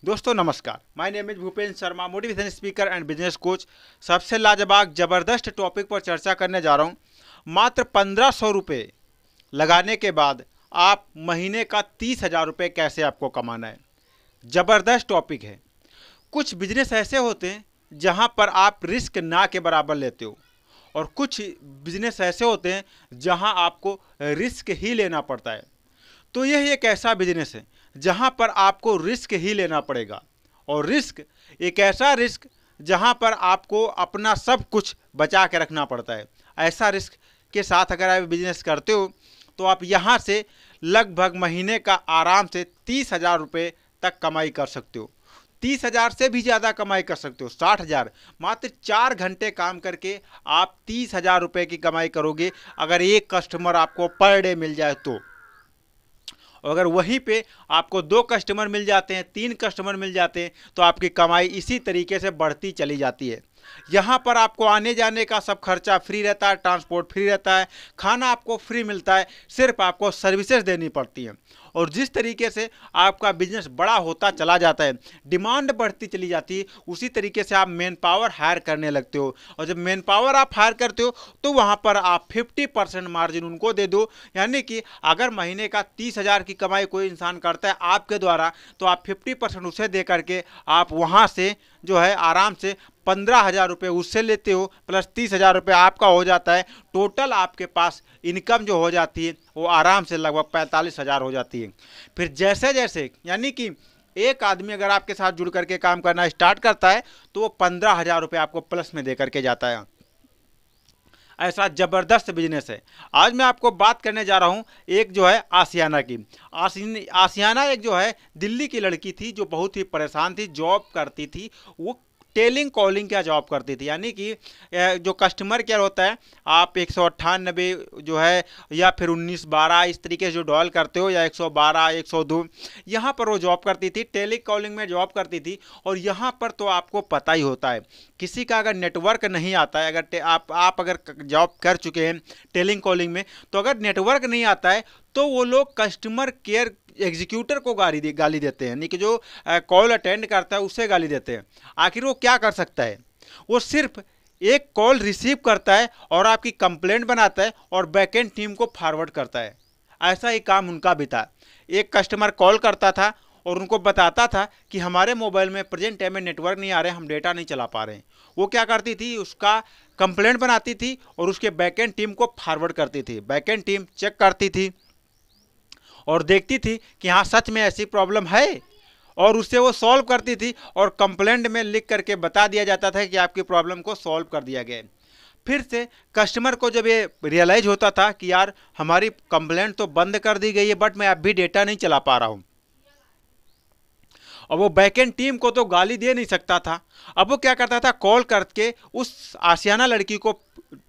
दोस्तों नमस्कार, my name is Bhupendra Sharma, motivation speaker and business coach. सबसे लाजवाब ज़बरदस्त टॉपिक पर चर्चा करने जा रहा हूँ। मात्र 1500 रुपये लगाने के बाद आप महीने का 30,000 रुपये कैसे आपको कमाना है। ज़बरदस्त टॉपिक है। कुछ बिजनेस ऐसे होते हैं जहाँ पर आप रिस्क ना के बराबर लेते हो, और कुछ बिजनेस ऐसे होते हैं जहाँ आपको रिस्क ही लेना पड़ता है। तो यह एक ऐसा बिजनेस है जहां पर आपको रिस्क ही लेना पड़ेगा, और रिस्क एक ऐसा रिस्क जहां पर आपको अपना सब कुछ बचा के रखना पड़ता है। ऐसा रिस्क के साथ अगर आप बिजनेस करते हो तो आप यहां से लगभग महीने का आराम से 30,000 रुपये तक कमाई कर सकते हो। 30,000 से भी ज़्यादा कमाई कर सकते हो, 60,000। मात्र 4 घंटे काम करके आप 30,000 रुपये की कमाई करोगे, अगर एक कस्टमर आपको पर डे मिल जाए तो। अगर वहीं पे आपको 2 कस्टमर मिल जाते हैं, 3 कस्टमर मिल जाते हैं, तो आपकी कमाई इसी तरीके से बढ़ती चली जाती है। यहाँ पर आपको आने जाने का सब खर्चा फ्री रहता है, ट्रांसपोर्ट फ्री रहता है, खाना आपको फ्री मिलता है, सिर्फ आपको सर्विसेज देनी पड़ती हैं। और जिस तरीके से आपका बिजनेस बड़ा होता चला जाता है, डिमांड बढ़ती चली जाती है, उसी तरीके से आप मैन पावर हायर करने लगते हो। और जब मैन पावर आप हायर करते हो तो वहाँ पर आप 50% मार्जिन उनको दे दो। यानी कि अगर महीने का 30,000 की कमाई कोई इंसान करता है आपके द्वारा, तो आप 50% उसे दे करके आप वहाँ से जो है आराम से 15,000 रुपये उससे लेते हो, प्लस 30,000 रुपये आपका हो जाता है। टोटल आपके पास इनकम जो हो जाती है वो आराम से लगभग 45,000 हो जाती है। फिर जैसे जैसे यानी कि एक आदमी अगर आपके साथ जुड़ करके काम करना स्टार्ट करता है तो वो 15,000 रुपये आपको प्लस में दे करके जाता है। ऐसा ज़बरदस्त बिजनेस है। आज मैं आपको बात करने जा रहा हूँ एक जो है आसियाना की। आसियाना एक जो है दिल्ली की लड़की थी जो बहुत ही परेशान थी, जॉब करती थी। वो टेलिंग कॉलिंग क्या जॉब करती थी, यानी कि जो कस्टमर केयर होता है, आप 198 जो है या फिर 1912 इस तरीके से जो डॉयल करते हो, या 112 102, यहाँ पर वो जॉब करती थी, टेली कॉलिंग में जॉब करती थी। और यहाँ पर तो आपको पता ही होता है, किसी का अगर नेटवर्क नहीं आता है, अगर आप अगर जॉब कर चुके हैं टेलिंग कॉलिंग में, तो अगर नेटवर्क नहीं आता है तो वो लोग कस्टमर केयर एग्जीक्यूटर को गाली देते हैं, यानी कि जो कॉल अटेंड करता है उससे गाली देते हैं। आखिर वो क्या कर सकता है? वो सिर्फ एक कॉल रिसीव करता है और आपकी कंप्लेंट बनाता है और बैकएंड टीम को फॉरवर्ड करता है। ऐसा ही काम उनका भी था। एक कस्टमर कॉल करता था और उनको बताता था कि हमारे मोबाइल में प्रेजेंट टाइम में नेटवर्क नहीं आ रहे, हम डेटा नहीं चला पा रहे हैं। वो क्या करती थी, उसका कंप्लेंट बनाती थी और उसके बैकएंड टीम को फॉरवर्ड करती थी। बैकएंड टीम चेक करती थी और देखती थी कि हाँ सच में ऐसी प्रॉब्लम है, और उससे वो सॉल्व करती थी, और कंप्लेंट में लिख करके बता दिया जाता था कि आपकी प्रॉब्लम को सॉल्व कर दिया गया है। फिर से कस्टमर को जब ये रियलाइज होता था कि यार हमारी कंप्लेंट तो बंद कर दी गई है बट मैं अब भी डेटा नहीं चला पा रहा हूँ, और वो बैकएंड टीम को तो गाली दे नहीं सकता था। अब वो क्या करता था, कॉल करके उस आशियाना लड़की को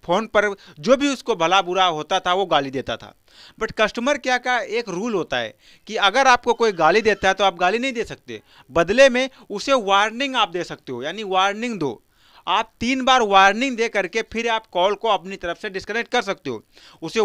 फ़ोन पर जो भी उसको भला बुरा होता था वो गाली देता था। बट कस्टमर क्या का एक रूल होता है कि अगर आपको कोई गाली देता है तो आप गाली नहीं दे सकते, बदले में उसे वार्निंग आप दे सकते हो। यानी वार्निंग दो, आप 3 बार वार्निंग दे करके फिर आप कॉल को अपनी तरफ से डिस्कनेक्ट कर सकते हो। उसे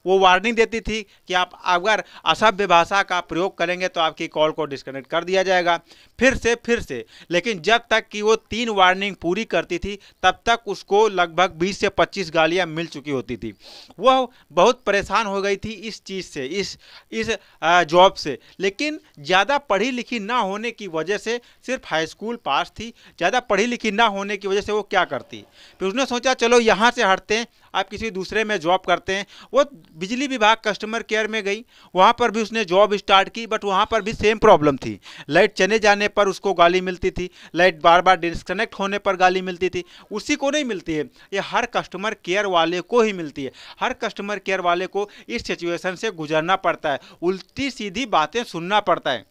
वो वार्निंग देती थी कि आप अगर असभ्य भाषा का प्रयोग करेंगे तो आपकी कॉल को डिस्कनेक्ट कर दिया जाएगा। फिर से लेकिन जब तक कि वो 3 वार्निंग पूरी करती थी तब तक उसको लगभग 20 से 25 गालियां मिल चुकी होती थी। वह बहुत परेशान हो गई थी इस चीज़ से, इस जॉब से। लेकिन ज़्यादा पढ़ी लिखी ना होने की वजह से, सिर्फ हाई स्कूल पास थी, ज़्यादा पढ़ी लिखी ना होने की वजह से वो क्या करती, फिर उसने सोचा चलो यहाँ से हटते हैं, आप किसी दूसरे में जॉब करते हैं। वो बिजली विभाग कस्टमर केयर में गई, वहाँ पर भी उसने जॉब स्टार्ट की, बट वहाँ पर भी सेम प्रॉब्लम थी। लाइट चले जाने पर उसको गाली मिलती थी, लाइट बार बार डिस्कनेक्ट होने पर गाली मिलती थी। उसी को नहीं मिलती है, ये हर कस्टमर केयर वाले को ही मिलती है। हर कस्टमर केयर वाले को इस सिचुएशन से गुजरना पड़ता है, उल्टी सीधी बातें सुनना पड़ता है।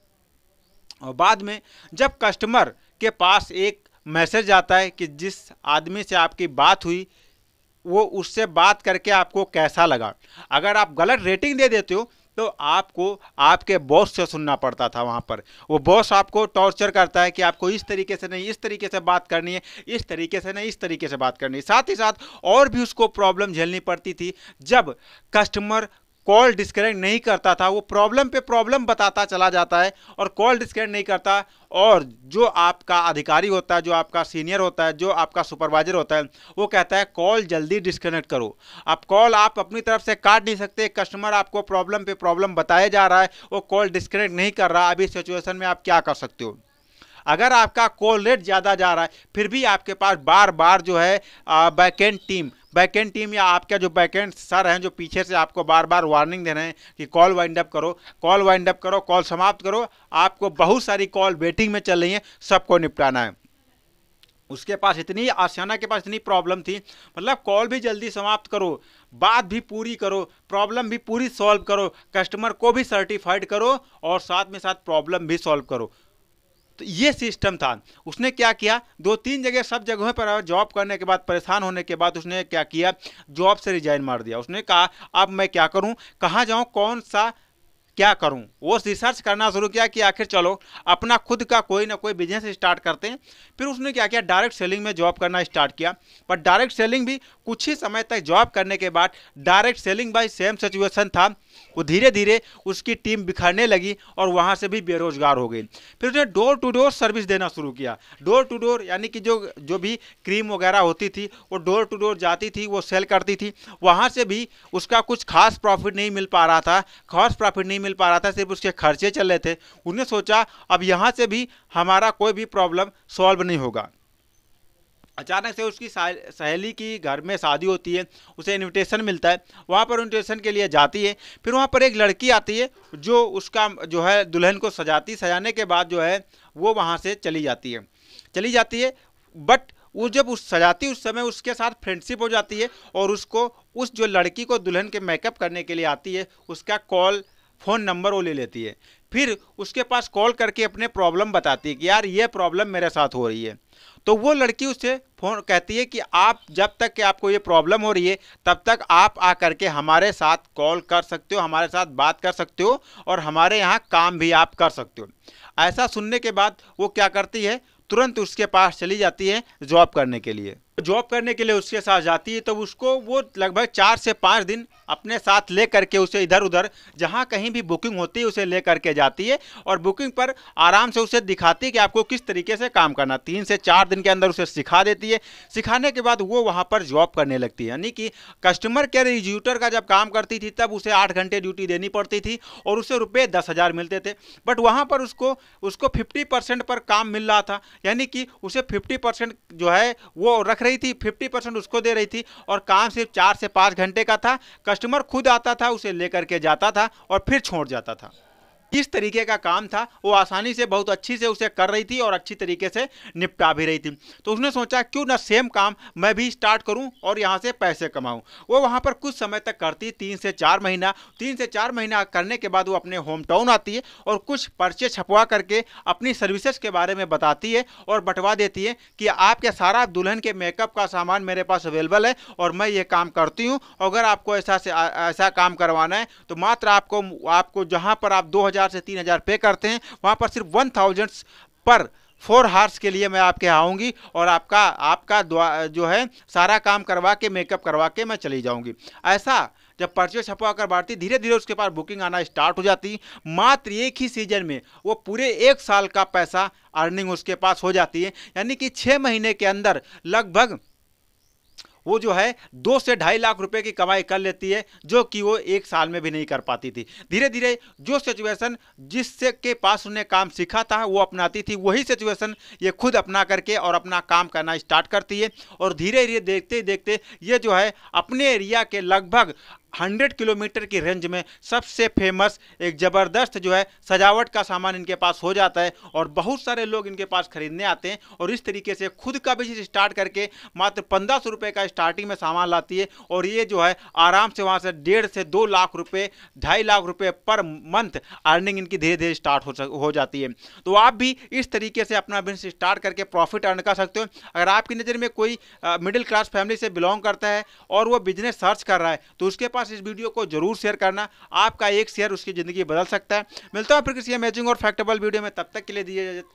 और बाद में जब कस्टमर के पास एक मैसेज आता है कि जिस आदमी से आपकी बात हुई वो उससे बात करके आपको कैसा लगा, अगर आप गलत रेटिंग दे देते हो तो आपको आपके बॉस से सुनना पड़ता था। वहाँ पर वो बॉस आपको टॉर्चर करता है कि आपको इस तरीके से नहीं, इस तरीके से बात करनी है, इस तरीके से नहीं, इस तरीके से बात करनी है। साथ ही साथ और भी उसको प्रॉब्लम झेलनी पड़ती थी जब कस्टमर कॉल डिस्कनेक्ट नहीं करता था, वो प्रॉब्लम पे प्रॉब्लम बताता चला जाता है और कॉल डिस्कनेक्ट नहीं करता। और जो आपका अधिकारी होता है, जो आपका सीनियर होता है, जो आपका सुपरवाइजर होता है, वो कहता है कॉल जल्दी डिस्कनेक्ट करो। अब कॉल आप अपनी तरफ से काट नहीं सकते, कस्टमर आपको प्रॉब्लम पे प्रॉब्लम बताया जा रहा है, वो कॉल डिस्कनेक्ट नहीं कर रहा। अभी सिचुएशन में आप क्या कर सकते हो? अगर आपका कॉल रेट ज़्यादा जा रहा है, फिर भी आपके पास बार बार जो है बैकेंड टीम या आपका जो बैकेंड सर हैं, जो पीछे से आपको बार बार वार्निंग दे रहे हैं कि कॉल वाइंड अप करो, कॉल वाइंड अप करो, कॉल समाप्त करो, आपको बहुत सारी कॉल वेटिंग में चल रही हैं, सबको निपटाना है। उसके पास इतनी आसियाना के पास इतनी प्रॉब्लम थी, मतलब कॉल भी जल्दी समाप्त करो, बात भी पूरी करो, प्रॉब्लम भी पूरी सॉल्व करो, कस्टमर को भी सर्टिफाइड करो और साथ में साथ प्रॉब्लम भी सॉल्व करो। तो ये सिस्टम था। उसने क्या किया, 2-3 जगह सब जगहों पर जॉब करने के बाद परेशान होने के बाद उसने क्या किया, जॉब से रिजाइन मार दिया। उसने कहा अब मैं क्या करूं, कहाँ जाऊं, कौन सा क्या करूं। वो रिसर्च करना शुरू किया कि आखिर चलो अपना खुद का कोई ना कोई बिजनेस स्टार्ट करते हैं। फिर उसने क्या किया, डायरेक्ट सेलिंग में जॉब करना स्टार्ट किया। पर डायरेक्ट सेलिंग भी कुछ ही समय तक जॉब करने के बाद direct selling by same situation था, वो धीरे धीरे उसकी टीम बिखरने लगी और वहाँ से भी बेरोजगार हो गई। फिर उसने डोर टू डोर सर्विस देना शुरू किया। डोर टू डोर यानी कि जो भी क्रीम वगैरह होती थी वो डोर टू डोर जाती थी, वो सेल करती थी। वहाँ से भी उसका कुछ खास प्रॉफिट नहीं मिल पा रहा था, सिर्फ उसके खर्चे चल रहे थे। उसने सोचा अब यहाँ से भी हमारा कोई भी प्रॉब्लम सॉल्व नहीं होगा। अचानक से उसकी सहेली की घर में शादी होती है, उसे इनविटेशन मिलता है, वहाँ पर इनविटेशन के लिए जाती है। फिर वहाँ पर एक लड़की आती है जो उसका जो है दुल्हन को सजाने के बाद जो है वो वहाँ से चली जाती है। बट वो जब उस सजाती उस समय उसके साथ फ्रेंडशिप हो जाती है और उसको उस जो लड़की को दुल्हन के मेकअप करने के लिए आती है उसका फ़ोन नंबर वो ले लेती है। फिर उसके पास कॉल करके अपने प्रॉब्लम बताती है कि यार ये प्रॉब्लम मेरे साथ हो रही है। तो वो लड़की उससे फ़ोन कहती है कि आप जब तक कि आपको ये प्रॉब्लम हो रही है तब तक आप आकर के हमारे साथ कॉल कर सकते हो, हमारे साथ बात कर सकते हो और हमारे यहाँ काम भी आप कर सकते हो। ऐसा सुनने के बाद वो क्या करती है, तुरंत उसके पास चली जाती है जॉब करने के लिए। जॉब करने के लिए उसके साथ जाती है तो उसको वो लगभग 4 से 5 दिन अपने साथ ले करके उसे इधर उधर जहाँ कहीं भी बुकिंग होती है उसे ले करके जाती है और बुकिंग पर आराम से उसे दिखाती है कि आपको किस तरीके से काम करना। 3 से 4 दिन के अंदर उसे सिखा देती है। सिखाने के बाद वो वहाँ पर जॉब करने लगती है। यानी कि कस्टमर केयर एग्जीक्यूटिव का जब काम करती थी तब उसे 8 घंटे ड्यूटी देनी पड़ती थी और उसे रुपये 10,000 मिलते थे। बट वहाँ पर उसको 50% पर काम मिल रहा था, यानी कि उसे 50% जो है वो रख रही थी, 50% उसको दे रही थी और काम सिर्फ 4 से 5 घंटे का था। कस्टमर खुद आता था, उसे लेकर के जाता था और फिर छोड़ जाता था। किस तरीके का काम था वो आसानी से बहुत अच्छी से उसे कर रही थी और अच्छी तरीके से निपटा भी रही थी। तो उसने सोचा क्यों ना सेम काम मैं भी स्टार्ट करूं और यहां से पैसे कमाऊं। वो वहां पर कुछ समय तक करती, 3 से 4 महीना करने के बाद वो अपने होम टाउन आती है और कुछ पर्चे छपवा करके अपनी सर्विसेज के बारे में बताती है और बंटवा देती है कि आपके सारा दुल्हन के मेकअप का सामान मेरे पास अवेलेबल है और मैं ये काम करती हूँ। अगर आपको ऐसा काम करवाना है तो मात्र आपको जहाँ पर आप 2000 से 3000 पे करते हैं वहां पर सिर्फ 1000 पर 4 हार्स के लिए मैं आपके आऊंगी और आपका जो है सारा काम करवा के मेकअप करवा के मैं चली जाऊंगी। ऐसा जब पर्चे छपवा कर बांटती, धीरे धीरे उसके पास बुकिंग आना स्टार्ट हो जाती। मात्र एक ही सीजन में वो पूरे 1 साल का पैसा अर्निंग उसके पास हो जाती है। यानी कि 6 महीने के अंदर लगभग वो जो है 2 से 2.5 लाख रुपए की कमाई कर लेती है, जो कि वो 1 साल में भी नहीं कर पाती थी। धीरे धीरे जो सिचुएशन जिससे के पास उन्हें काम सीखा था वो अपनाती थी, वही सिचुएशन ये खुद अपना करके और अपना काम करना स्टार्ट करती है। और धीरे धीरे देखते ही देखते ये जो है अपने एरिया के लगभग 100 किलोमीटर की रेंज में सबसे फेमस एक ज़बरदस्त जो है सजावट का सामान इनके पास हो जाता है और बहुत सारे लोग इनके पास खरीदने आते हैं। और इस तरीके से खुद का बिजनेस स्टार्ट करके मात्र 1500 रुपये का स्टार्टिंग में सामान लाती है और ये जो है आराम से वहाँ से 1.5 से 2 लाख रुपये, 2.5 लाख रुपये पर मंथ अर्निंग इनकी धीरे धीरे स्टार्ट हो जाती है। तो आप भी इस तरीके से अपना बिजनेस स्टार्ट करके प्रॉफिट अर्न कर सकते हो। अगर आपकी नज़र में कोई मिडिल क्लास फैमिली से बिलोंग करता है और वो बिजनेस सर्च कर रहा है तो उसके पास इस वीडियो को जरूर शेयर करना। आपका एक शेयर उसकी ज़िंदगी बदल सकता है। मिलता हूं फिर किसी अमेजिंग और फैक्टेबल वीडियो में, तब तक के लिए दीजिए इजाजत।